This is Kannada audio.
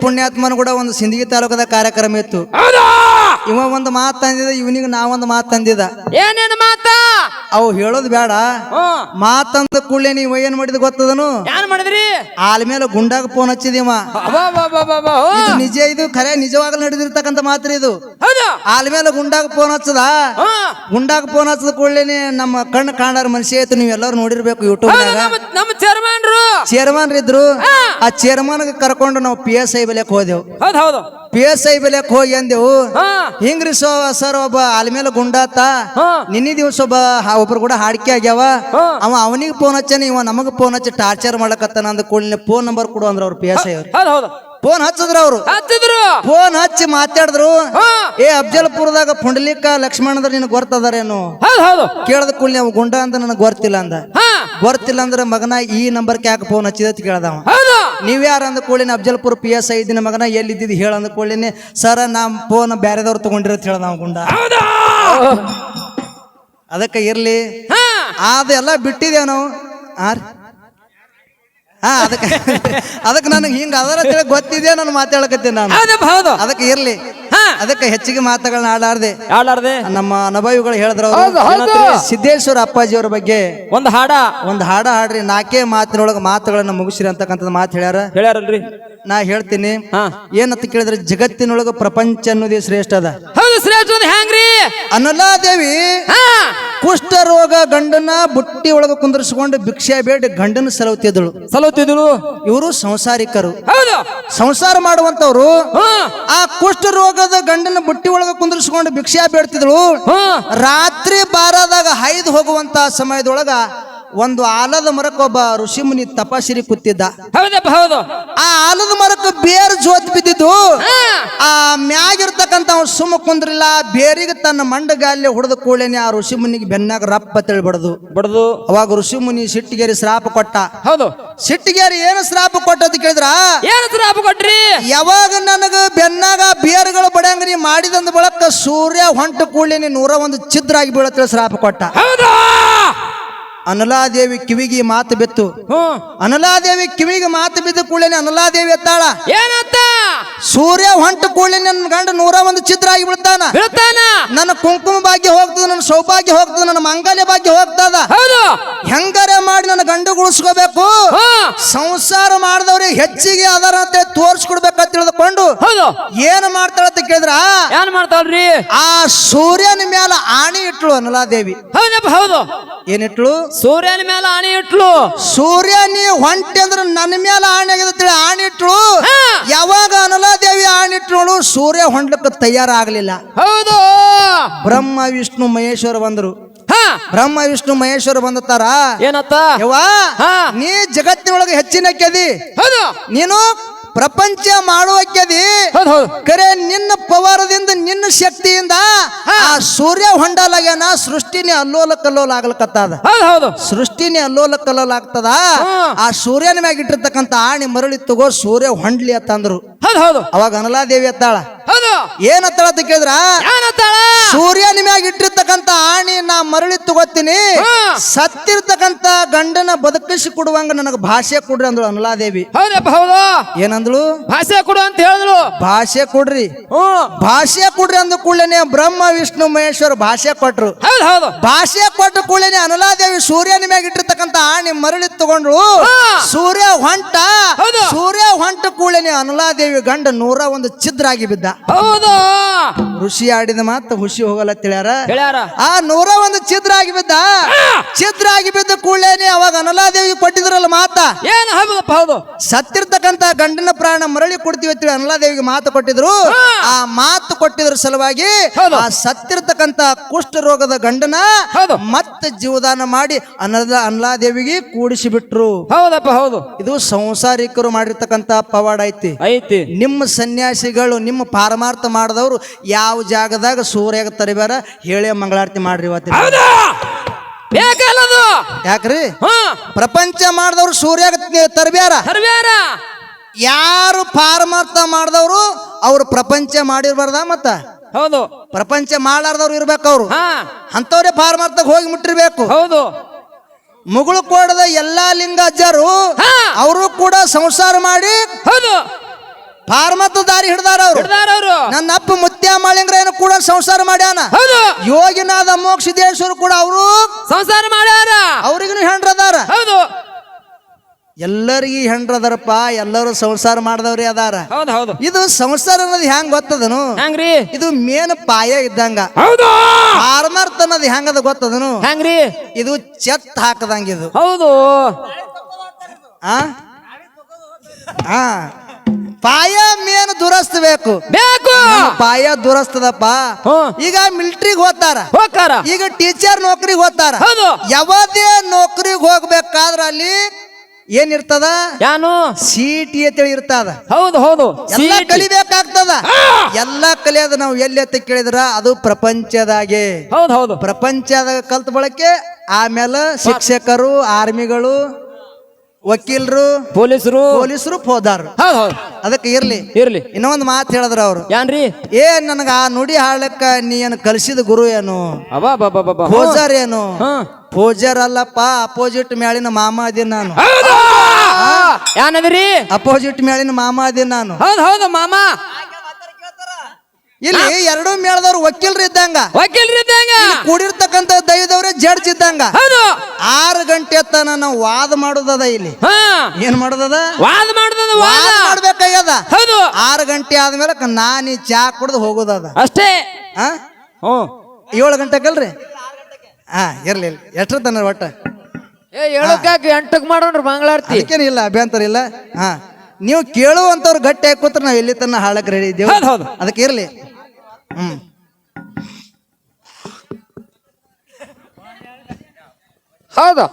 ಪುಣ್ಯಾತ್ಮನ ಕೂಡ ಒಂದು ಸಿಂದಗಿ ತಾಲೂಕದ ಕಾರ್ಯಕ್ರಮ ಇತ್ತು. ಇವ ಒಂದು ಮಾತು ತಂದಿದ, ಇವನಿಗೆ ನಾವೊಂದು ಮಾತು ತಂದಿದ. ಏನೇನು ಮಾತ ಅವು ಹೇಳೋದು ಬೇಡ. ಮಾತಂದ ಕೂಡಲೇ ನೀವು ಏನ್ ಮಾಡಿದ್ ಗೊತ್ತದನು? ಏನ್ ಮಾಡಿದ್ರಿ? ಆಲ್ ಮೇಲೆ ಗುಂಡಾಗ ಫೋನ್ ಹಚ್ಚಿದಿವ. ನಿಜ, ಇದು ಖರೆ ನಿಜವಾಗ್ಲೂ ನಡೆದಿರ್ತಕ್ಕಂಥ ಮಾತ್ರ ಇದು. ಆಲ್ ಮೇಲೆ ಗುಂಡಾಗ ಫೋನ್ ಹಚ್ಚದ. ಗುಂಡಾಗ ಫೋನ್ ಹಚ್ಚದ ಕೂಡಲೇ ನಮ್ಮ ಕಣ್ಣು ಕಾಣಾರ ಮನುಷ್ಯ ಆಯ್ತು. ನೀವೆಲ್ಲರೂ ನೋಡಿರ್ಬೇಕು ಯೂಟ್ಯೂಬ್ ನಮ್ಮ ಚೇರ್ಮನ್ ಇದ್ರು. ಆ ಚೇರ್ಮನ್ ಕರ್ಕೊಂಡು ನಾವು PSI ಬೆಲೆಕ್ ಹೋದೆವು. PSI ಬೆಲೆಕ್ ಹೋಗಿ ಅಂದೆವು, ಹಿಂಗ್ರಿ ಸರ್ ಒಬ್ಬ ಆಲ್ ಮೇಲೆ ಗುಂಡಾತ, ನಿನ್ನೆ ದಿವಸ ಒಬ್ರು ಕೂಡ ಹಾಡಿಕೆ ಆಗ್ಯಾವ, ಅವನಿಗೆ ಫೋನ್ ಹಚ್ಚನ, ಇವ ನಮಗ ಫೋನ್ ಹಚ್ಚಿ ಟಾರ್ಚರ್ ಮಾಡಕತ್ತಾನ. ಅಂದ ಕೂಡಲೇ ಫೋನ್ ನಂಬರ್ ಕೊಡು ಅಂದ್ರ ಅವ್ರು PSI ಅವ್ರು. ಫೋನ್ ಹಚ್ಚಿದ್ರು ಅವ್ರು. ಫೋನ್ ಹಚ್ಚಿ ಮಾತಾಡಿದ್ರು. ಅಫ್ಜಲ್ಪುರದಾಗ ಪುಂಡಲಿಕ ಲಕ್ಷ್ಮಣದ್ರ ನಿನಗೆ ಗೊತ್ತದಾರೇನು ಕೇಳದ ಕೂಡಲೇ ಅವ್ ಗುಂಡ ಅಂತ ನನಗೆ ಗೊತ್ತಿಲ್ಲ ಅಂದ. ಗೊತ್ತಿಲ್ಲ ಅಂದ್ರೆ ಮಗನ ಈ ನಂಬರ್ಗೆ ಯಾಕೆ ಫೋನ್ ಹಚ್ಚಿದ ಅಂತ ಕೇಳ್ದವ. ನೀವ್ ಯಾರು ಅಂದ ಕೂಡಲೇ ಅಫ್ಜಲ್ಪುರ PSI ಇದ್ದೀನಿ ಮಗನ, ಎಲ್ಲಿದ್ದಿದ್ದು ಹೇಳ ಅಂದ ಕೂಡಲೇ ಸರ ನಮ್ ಫೋನ್ ಬ್ಯಾರೆದವ್ರು ತಗೊಂಡಿರತ್ ಹೇಳ್ದ ಅವ ಗುಂಡ. ಅದಕ್ಕೆ ಇರ್ಲಿ, ಅದೆಲ್ಲ ಬಿಟ್ಟಿದೇವ್ ನಾವು. ಅದಕ್ಕೆ ನನಗೆ ಹಿಂಗ ಅದರ ಗೊತ್ತಿದೆ, ನಾನು ಮಾತಾಡಕತ್ತೀನಿ ನಾನು. ಅದಕ್ಕೆ ಇರ್ಲಿ, ಅದಕ್ಕೆ ಹೆಚ್ಚಿಗೆ ಮಾತುಗಳನ್ನ ಆಡಾರ್ದೆ ನಮ್ಮ ಅನುಭವಿಗಳು ಹೇಳಿದ್ರು. ಸಿದ್ದೇಶ್ವರ ಅಪ್ಪಾಜಿಯವ್ರ ಬಗ್ಗೆ ಒಂದು ಹಾಡ ಹಾಡ್ರಿ, 4 ಮಾತಿನೊಳಗೆ ಮಾತುಗಳನ್ನ ಮುಗಿಸ್ರಿ ಅಂತಕ್ಕಂಥದ್ದು ಮಾತು ಹೇಳ್ಯಾರಲ್ರಿ. ನಾ ಹೇಳ್ತೀನಿ ಏನಂತ ಕೇಳಿದ್ರೆ, ಜಗತ್ತಿನೊಳಗ ಪ್ರಪಂಚ ಅನ್ನೋದೇ ಶ್ರೇಷ್ಠ ಅದ. ಹೆಂಗ್ರಿ? ಅನಲಾದೇವಿ ಕುಷ್ಠ ರೋಗ ಗಂಡನ ಬುಟ್ಟಿ ಒಳಗ ಕುಂದರ್ಸ್ಕೊಂಡು ಭಿಕ್ಷೆ ಬೇಡ ಗಂಡನ ಸಲಹುತ್ತಿದ್ದಳು. ಇವರು ಸಂಸಾರಿಕರು, ಸಂಸಾರ ಮಾಡುವಂತವ್ರು. ಆ ಕುಷ್ಠ ರೋಗದ ಗಂಡನ ಬುಟ್ಟಿ ಒಳಗ ಕುಂದರ್ಸ್ಕೊಂಡು ಭಿಕ್ಷೆ ಬೇಡ್ತಿದ್ಳು. ರಾತ್ರಿ ಬಾರದಾಗ ಹೈದು ಹೋಗುವಂತ ಸಮಯದೊಳಗ ಒಂದು ಆಲದ ಮರಕ್ಕೆ ಒಬ್ಬ ಋಷಿ ಮುನಿ ತಪಸ್ಸಿರಿ ಕೂತಿದ್ದ. ಆ ಆಲದ ಮರಕ್ಕೆ ಬೇರ್ ಜೋತ್ ಬಿದ್ದಿದ್ದು. ಆ ಮ್ಯಾಗಿರ್ತಕ್ಕಂಥ ಸುಮ್ಮ ಕುಂದ್ರಿಲ್ಲ, ಬೇರಿಗೆ ತನ್ನ ಮಂಡಗಾಲಿ ಹೊಡೆದ ಕೂಡಲೇನೆ ಆ ಋಷಿ ಮುನಿಗೆ ಬೆನ್ನಾಗ ರಪ್ಪ ತಿಳಿ ಬಡದು. ಅವಾಗ ಋಷಿ ಮುನಿ ಸಿಟ್ಟಿಗೇರಿ ಶ್ರಾಪ ಕೊಟ್ಟ. ಸಿಟ್ಟಿಗೇರಿ ಏನು ಶ್ರಾಪ ಕೊಟ್ಟ ಅಂತ ಕೇಳಿದ್ರ, ಏನು ಶ್ರಾಪ ಕೊಟ್ರಿ? ಯಾವಾಗ ನನಗ ಬೆನ್ನಾಗ ಬೇರುಗಳು ಬಡಂಗ ನೀ ಮಾಡಿದಂದ ಬಳಕ ಸೂರ್ಯ ಹೊಂಟ ಕೂಡಲೇನೆ 101 ಛಿದ್ರ ಆಗಿ ಬೀಳತ್ತೇಳಿ ಶ್ರಾಪ ಕೊಟ್ಟ. ಅನಲಾದೇವಿ ಕಿವಿಗೆ ಮಾತು ಬಿತ್ತು. ಅನಲಾದೇವಿ ಕಿವಿಗೆ ಮಾತು ಬಿದ್ದ ಕೂಡಲೇ ಅನಲಾದೇವಿ ಎತ್ತಾಳ. ಏನತ್ತ? ಸೂರ್ಯ ಹೊಂಟ ಕೂಡಲೇ ನನ್ನ ಗಂಡ 101 ಛಿದ್ರ ಆಗಿ ಬೀಳ್ತಾನ. ನನ್ನ ಕುಂಕುಮ ಭಾಗ್ಯ ಹೋಗ್ತದ, ನನ್ನ ಸೌಭಾಗ್ಯ ಹೋಗ್ತದ, ನನ್ನ ಮಂಗಲ್ಯ ಭಾಗ್ಯ ಹೋಗ್ತದ. ಹೆಂಗಾರೆ ಮಾಡಿ ನನ್ನ ಗಂಡ ಉಳಿಸ್ಕೋಬೇಕು, ಸಂಸಾರ ಮಾಡಿದವ್ರಿಗೆ ಹೆಚ್ಚಿಗೆ ಅದರ ಅಂತ ತೋರ್ಸ್ಕೊಡ್ಬೇಕಂತ ತಿಳಿದುಕೊಂಡು ಏನು ಮಾಡ್ತಾಳ ಅಂತ ಕೇಳಿದ್ರ, ಏನ್ ಮಾಡ್ತಾಳ್ರಿ? ಆ ಸೂರ್ಯನ ಮೇಲೆ ಆಣಿ ಇಟ್ಳು ಅನಲಾದೇವಿ. ಏನಿಟ್ಲು? ಸೂರ್ಯನ ಮೇಲೆ ಆಣಿ ಇಟ್ಲು. ಸೂರ್ಯ ನೀ ಹೊಂಟೆ ಅಂದ್ರೆ ನನ್ನ ಮೇಲೆ ಆಣಿ ಆಗಿದ್ದ ಆಣಿ ಇಟ್ಲು. ಯಾವಾಗ ಅನಲಾದೇವಿ ಆಣಿ ಇಟ್ಳು, ಸೂರ್ಯ ಹೊಂಡ್ಲಿಕ್ಕೆ ತಯಾರಾಗಲಿಲ್ಲ. ಹೌದು. ಬ್ರಹ್ಮ ವಿಷ್ಣು ಮಹೇಶ್ವರ ಬಂದ್ರು. ಬ್ರಹ್ಮ ವಿಷ್ಣು ಮಹೇಶ್ವರ ಬಂದತಾರ. ಏನತ್ತ? ಯವ್ವಾ, ನೀ ಜಗತ್ತಿನೊಳಗೆ ಹೆಚ್ಚಿನ ಕೆದಿ, ನೀನು ಪ್ರಪಂಚ ಮಾಡುವಕ್ಕೆದಿ. ಕರೆ ನಿನ್ನ ಪವಾರದಿಂದ ನಿನ್ನ ಶಕ್ತಿಯಿಂದ ಆ ಸೂರ್ಯ ಹೊಂಡಲಾಗ್ಯಾನ, ಸೃಷ್ಟಿನೇ ಅಲ್ಲೋಲ ಕಲ್ಲೋಲ ಆಗ್ಲಕತ್ತದ. ಸೃಷ್ಟಿನೇ ಅಲ್ಲೋಲ ಕಲ್ಲೋಲ ಆಗ್ತದ. ಆ ಸೂರ್ಯನ ಮ್ಯಾಗ ಇಟ್ಟಿರ್ತಕ್ಕಂಥ ಆಣಿ ಮರಳಿ ತಗೋ, ಸೂರ್ಯ ಹೊಂಡ್ಲಿ ಅಂತಂದ್ರು. ಅವಾಗ ಅನಲಾದೇವಿ ಎತ್ತಾಳ. ಏನತ್ತಾಳ ಅಂತ ಕೇಳಿದ್ರ, ಸೂರ್ಯನ ಮ್ಯಾಗ ಇಟ್ಟಿರ್ತಕ್ಕಂಥ ಆಣಿ ನಾ ಮರಳಿ ತಗೋತೀನಿ, ಸತ್ತಿರ್ತಕ್ಕಂಥ ಗಂಡನ ಬದುಕಿಸಿ ಕೊಡುವಂಗ ನನಗೆ ಭಾಷೆ ಕೊಡ್ರಿ ಅಂದಳು ಅನಲಾದೇವಿ. ಏನಂದ್ಳು? ಭಾಷೆ ಕೊಡು ಅಂತ ಹೇಳಿದ್ರು. ಭಾಷೆ ಕೊಡ್ರಿ, ಭಾಷೆ ಕೊಡ್ರಿ ಅಂದ ಕೂಡಲೇ ಬ್ರಹ್ಮ ವಿಷ್ಣು ಮಹೇಶ್ವರ ಭಾಷೆ ಕೊಟ್ರು. ಭಾಷೆ ಕೊಟ್ಟ ಕೂಡಲೇ ಅನಲಾದೇವಿ ಸೂರ್ಯನ ಮ್ಯಾಗ ಇಟ್ಟಿರ್ತಕ್ಕಂಥ ಆಣಿ ಮರಳಿ ತಗೊಂಡ್ರು. ಸೂರ್ಯ ಹೊಂಟ ಕೂಡಲೇ ಅನಲಾದೇವಿ ಗಂಡ 101 ಛಿದ್ರ ಆಗಿ ಬಿದ್ದ. ಋಷಿ ಆಡಿದ ಮಾತು ಹುಷಿ ಹೋಗಲ್ಲ ತಿಳಿಯಾರ. ಆ 101 ಛಿದ್ರ ಆಗಿ ಬಿದ್ದ. ಛಿದ್ರ ಆಗಿ ಬಿದ್ದ ಕೂಡಲೇ ಅವಾಗ ಅನಲಾದೇವಿ ಕೊಟ್ಟಿದ್ರಲ್ಲ ಮಾತ, ಸತ್ತಿರ್ತಕ್ಕಂಥ ಗಂಡನ ಪ್ರಾಣ ಮರಳಿ ಕೊಡ್ತೀವಿ ಅಂತೇಳಿ ಅನಲಾದೇವಿಗೆ ಮಾತು ಕೊಟ್ಟಿದ್ರು. ಆ ಮಾತು ಕೊಟ್ಟಿದ್ರ ಸಲುವಾಗಿ ಆ ಸತ್ತಿರ್ತಕ್ಕಂಥ ಕುಷ್ಠ ರೋಗದ ಗಂಡನ ಮತ್ತೆ ಜೀವದಾನ ಮಾಡಿ ಅನಲಾದೇವಿಗೆ ಕೂಡಿಸಿ ಬಿಟ್ರು. ಇದು ಸಂಸಾರಿಕರು ಮಾಡಿರ್ತಕ್ಕಂಥ ಪವಾಡ ಐತಿ. ನಿಮ್ಮ ಸನ್ಯಾಸಿಗಳು, ನಿಮ್ಮ ಪಾರಮಾರ್ಥ ಮಾಡಿದವರು ಯಾವ ಜಾಗದಾಗ ಸೂರ್ಯಾಗ ತರಿಬೇರ ಹೇಳಿ ಮಂಗಳಾರತಿ ಮಾಡ್ರಿ ಇವತ್ತು. ಯಾಕ್ರಿ? ಪ್ರಪಂಚ ಮಾಡಿದವ್ರು ಸೂರ್ಯಾಗ ತರಬ್ಯಾರ. ಯಾರು ಪಾರಮಾರ್ಥ ಮಾಡಿದವರು ಅವ್ರು ಪ್ರಪಂಚ ಮಾಡಿರ್ಬಾರ್ದ. ಮತ್ತ ಪ್ರಪಂಚ ಮಾಡಾರ್ದವ್ರು ಇರ್ಬೇಕು. ಅವ್ರು ಅಂತವ್ರೆ ಪಾರಮಾರ್ಥಕ್ಕೆ ಹೋಗಿ ಮುಟ್ಟಿರ್ಬೇಕು. ಮುಗುಳು ಕೋಡದ ಎಲ್ಲಾ ಲಿಂಗ ಅಜ್ಜರು ಅವರು ಕೂಡ ಸಂಸಾರ ಮಾಡಿ ಹಾರ್ಮತ್ತ ದಾರಿ ಹಿಡ್ದಾರ ಅವ್ರು ಹಿಡ್ದಾರವ್ರು ನನ್ನ ಅಪ್ಪ ಮುತ್ಯ ಮಾಳಿಂಗ್ರೇನು ಕೂಡ ಸಂಸಾರ ಮಾಡ್ಯಾನ ಹೌದು ಯೋಗಿನಾದ ಅಮೋಘ ಸಿದ್ದೇಶ್ವರ ಕೂಡ ಅವರು ಸಂಸಾರ ಮಾಡ್ಯಾರ ಅವ್ರಿಗೂ ಹೆಂಡ್ರದಾರ ಹೌದು ಎಲ್ಲರಿಗೂ ಹೆಂಡ್ರದಾರಪ್ಪ ಎಲ್ಲರೂ ಸಂಸಾರ ಮಾಡಿದವ್ರಿ ಅದಾರ ಹೌದು ಹೌದು ಇದು ಸಂಸಾರ ಅನ್ನೋದು ಹೆಂಗ್ ಗೊತ್ತದನು ಹೆಂಗ್ರಿ ಇದು ಮೇನ್ ಪಾಯ ಇದ್ದಂಗ ಹೌದು ಹಾರ್ಮರ್ತ್ ಅನ್ನೋದು ಹೆಂಗದ ಗೊತ್ತದನು ಹೆಂಗ್ರಿ ಇದು ಚೆತ್ ಹಾಕದಂಗ ಇದು ಹೌದು ಆ ಆ ಪಾಯ ಮೇನ್ ದುರಸ್ತ ಬೇಕು ಬೇಕು ಪಾಯ ದುರಸ್ತದಪ್ಪ ಹ್ಮ್. ಈಗ ಮಿಲಿಟರಿಗೆ ಹೋಗ್ತಾರ ಹೋಗ್ತಾರ ಈಗ ಟೀಚರ್ ನೌಕರಿಗೆ ಹೋಗ್ತಾರ ಹೌದು ಯಾವದೇ ನೌಕರಿಗೆ ಹೋಗ್ಬೇಕಾದ್ರ ಅಲ್ಲಿ ಏನಿರ್ತದ ಯಾನು ಸಿಟಿ ಅಂತೇಳಿ ಇರ್ತದ ಹೌದು ಹೌದು ಎಲ್ಲ ಕಲಿಬೇಕಾಗ್ತದ ಎಲ್ಲ ಕಲಿಯೋದು ನಾವು ಎಲ್ಲಿ ಅಂತ ಕೇಳಿದ್ರ ಅದು ಪ್ರಪಂಚದಾಗೆ ಹೌದು ಹೌದು ಪ್ರಪಂಚದಾಗ ಕಲ್ತ ಬಳಕೆ ಆಮೇಲೆ ಶಿಕ್ಷಕರು ಆರ್ಮಿಗಳು ವಕೀಲರು ಪೊಲೀಸರು ಹೋದಾರು ಹೌದು ಹೌದು ಅದಕ್ಕೆ ಇರ್ಲಿ ಇರ್ಲಿ ಇನ್ನೊಂದು ಮಾತು ಹೇಳಿದ್ರ ಅವ್ರು ಯಾನ್ರಿ ನನಗ ಆ ನುಡಿ ಹಾಳಕ್ಕ ನೀ ಏನು ಕಲಿಸಿದ ಗುರು ಏನು ಅಬಾ ಬಾಬಾ ಬಾಬಾ ಪೂಜಾರ್ ಏನು ಹಾ ಪೂಜಾರ್ ಅಲ್ಲಪ್ಪ ಅಪೋಸಿಟ್ ಮ್ಯಾಳಿನ ಮಾಮ ಅದೀನಿ ನಾನು ಹೌದು ಯಾನದ್ರಿ ಅಪೋಸಿಟ್ ಮ್ಯಾಳಿನ ಮಾಮ ಅದೀನಿ ನಾನು ಹೌದು ಹೌದು ಮಾಮ ಇಲ್ಲಿ ಎರಡು ಮೇಳದವ್ರು ವಕೀಲರು ಇದ್ದಂಗ ವಕೀಲರಿದ್ದಂಗ ಕೂಡಿರ್ತಕ್ಕಂಥ ದೈವದವ್ರೆ ಜಡ್ಜ್ ಇದ್ದಂಗ ಹೌದು 6 ಗಂಟೆ ತನ ನಾವು ವಾದ ಮಾಡೋದದ ಇಲ್ಲಿ ಹಾ ಏನ್ ಮಾಡೋದದ ವಾದ ಮಾಡುದ ವಾದ ಮಾಡ್ಬೇಕಾಗ್ಯದ ಹೌದು 6 ಗಂಟೆ ಆದ್ಮೇಲೆ ನಾನಿ ಚಾ ಕುಡ್ದು ಹೋಗೋದದ ಅಷ್ಟೇ ಆ ಹ್ಮ್ 7 ಗಂಟೆಗಲ್ರಿ ಹಾ ಇರ್ಲಿ ಎಷ್ಟ್ರ ತನ ಒಟ್ಟ ಹೇಳಕ್ಕಾಕ 8ಕ್ಕೆ ಮಾಡೋಣ್ರಿ ಮಂಗಳಾರತಿ ಅದಕ್ಕೇನಿಲ್ಲ ಅಭ್ಯಂತರ ಇಲ್ಲ ಹಾ ನೀವು ಕೇಳುವಂತವ್ರು ಗಟ್ಟಿ ಹಾಕೋತ್ರ ನಾವ್ ಎಲ್ಲಿ ತನ ಹಾಳಕ್ ರೆಡಿ ಇದ್ದೇವೆ ಹೌದು ಹೌದು ಅದಕ್ಕೆ ಇರ್ಲಿ ಹೌದು